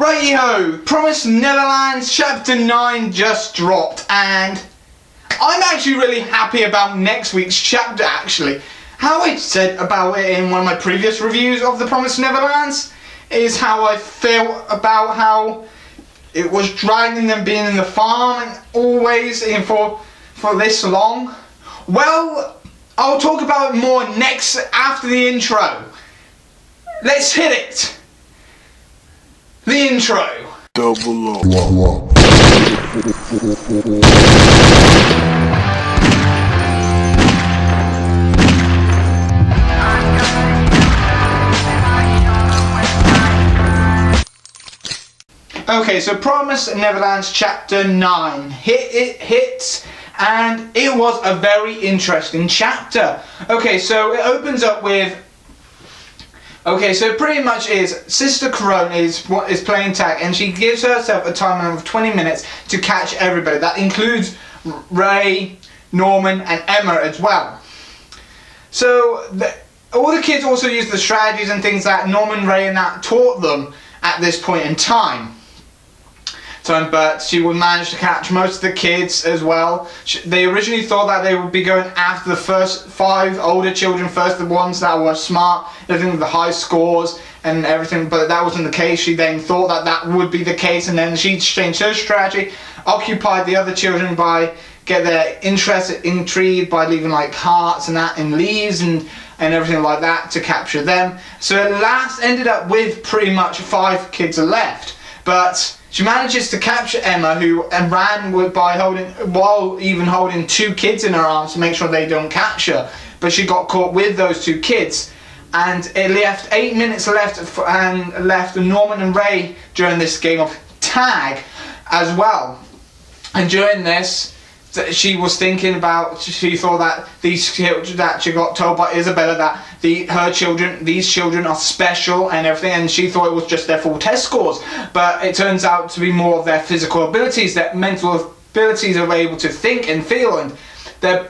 Righty-ho, Promised Neverland Chapter 9 just dropped, and I'm actually really happy about next week's chapter, actually. How I said about it in one of my previous reviews of the Promised Neverlands is how I felt about how it was dragging them being in the farm and always for this long. Well, I'll talk about it more next after the intro. Let's hit it. The intro. Double up. Okay, so Promised Neverland Chapter 9 hits, and it was a very interesting chapter. Okay, so it opens up with. Okay, so pretty much is Sister Corona is playing tag, and she gives herself a time of 20 minutes to catch everybody. That includes Ray, Norman, and Emma as well. So all the kids also use the strategies and things that Norman, Ray, and that taught them at this point in time. But she would manage to catch most of the kids as well. They originally thought that they would be going after the first 5 older children first, the ones that were smart, everything with the high scores and everything, but that wasn't the case. She then thought that that would be the case, and then she changed her strategy, occupied the other children by get their interest intrigued by leaving like hearts and that and leaves and everything like that to capture them. So at last ended up with pretty much 5 kids left, but she manages to capture Emma, who ran while even holding 2 kids in her arms to make sure they don't catch her. But she got caught with those 2 kids, and it left 8 minutes left Norman and Ray during this game of tag as well. And during this, she was thinking about. She thought that she got told by Isabella that these children are special and everything, and she thought it was just their full test scores. But it turns out to be more of their physical abilities, their mental abilities are able to think and feel, and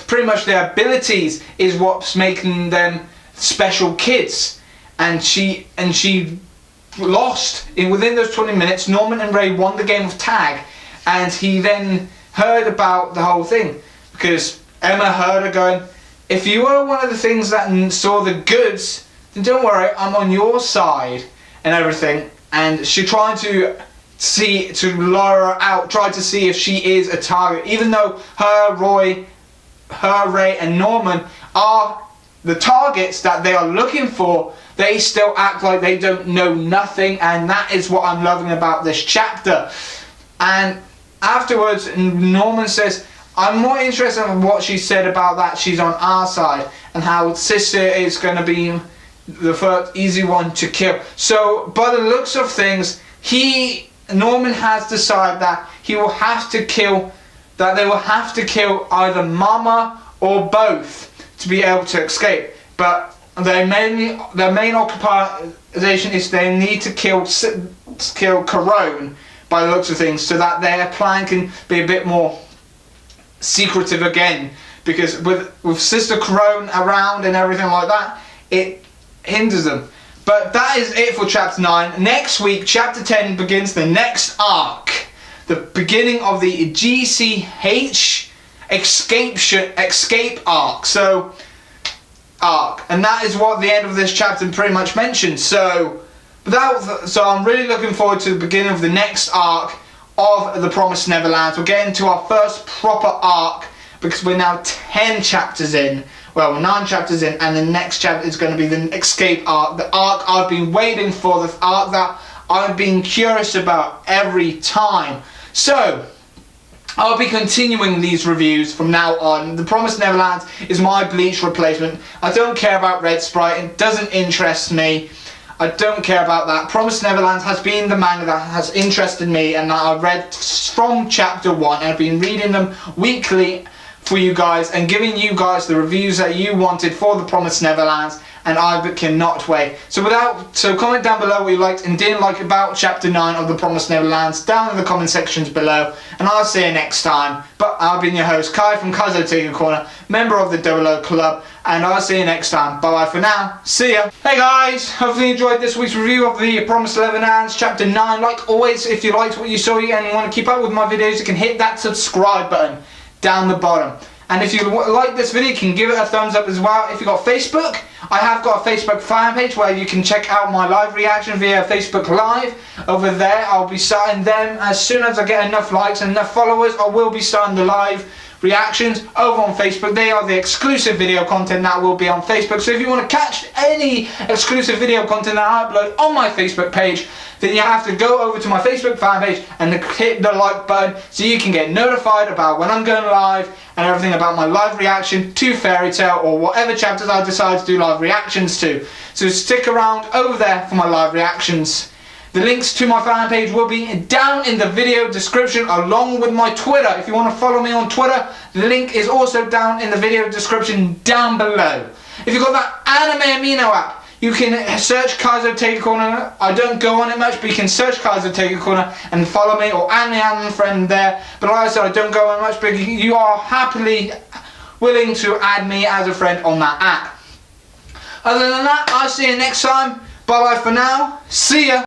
pretty much their abilities is what's making them special kids. And she lost within those 20 minutes. Norman and Ray won the game of tag, and he then heard about the whole thing because Emma heard her going, if you were one of the things that saw the goods, then don't worry, I'm on your side and everything. And she tried to lure her out, tried to see if she is a target, even though Ray and Norman are the targets that they are looking for. They still act like they don't know nothing, and that is what I'm loving about this chapter. And afterwards, Norman says, I'm more interested in what she said about that she's on our side and how Sister is going to be the first easy one to kill. So by the looks of things, Norman has decided that he will have to kill, that they will have to kill either Mama or both to be able to escape. But their main occupation is they need to kill Corona by the looks of things, so that their plan can be a bit more secretive again, because with Sister Corona around and everything like that, it hinders them. But that is it for chapter 9. Next week, chapter 10 begins the next arc, the beginning of the GCH escape arc. And that is what the end of this chapter pretty much mentions. So I'm really looking forward to the beginning of the next arc of the Promised Neverland. We're getting to our first proper arc because we're now 10 chapters in. Well, we're 9 chapters in, and the next chapter is going to be the escape arc. The arc I've been waiting for, the arc that I've been curious about every time. So I'll be continuing these reviews from now on. The Promised Neverland is my Bleach replacement. I don't care about Red Sprite, it doesn't interest me. I don't care about that. Promised Neverland has been the manga that has interested me, and I've read from chapter 1 and I've been reading them weekly for you guys and giving you guys the reviews that you wanted for the Promised Neverland, and I cannot wait. So comment down below what you liked and didn't like about chapter 9 of the Promised Neverland down in the comment sections below, and I'll see you next time. But I've been your host Kai from Kai's Otaku Corner, member of the 00 Club, and I'll see you next time. Bye bye for now. See ya. Hey guys, hopefully you enjoyed this week's review of the Promised Neverland chapter 9. Like always, if you liked what you saw and you want to keep up with my videos, you can hit that subscribe button down the bottom. And if you like this video, you can give it a thumbs up as well. If you got Facebook, I have got a Facebook fan page where you can check out my live reaction via Facebook Live. Over there, I'll be starting them as soon as I get enough likes and enough followers. I will be starting the live reactions over on Facebook. They are the exclusive video content that will be on Facebook. So if you want to catch any exclusive video content that I upload on my Facebook page, then you have to go over to my Facebook fan page and hit the like button so you can get notified about when I'm going live and everything about my live reaction to Fairy Tail or whatever chapters I decide to do live reactions to. So stick around over there for my live reactions. The links to my fan page will be down in the video description along with my Twitter. If you want to follow me on Twitter, the link is also down in the video description down below. If you've got that Anime Amino app, you can search Kaizo Take Corner. I don't go on it much, but you can search Kaizo Take Corner and follow me or add me as a friend there. But like I said, I don't go on much, but you are happily willing to add me as a friend on that app. Other than that, I'll see you next time. Bye bye for now. See ya.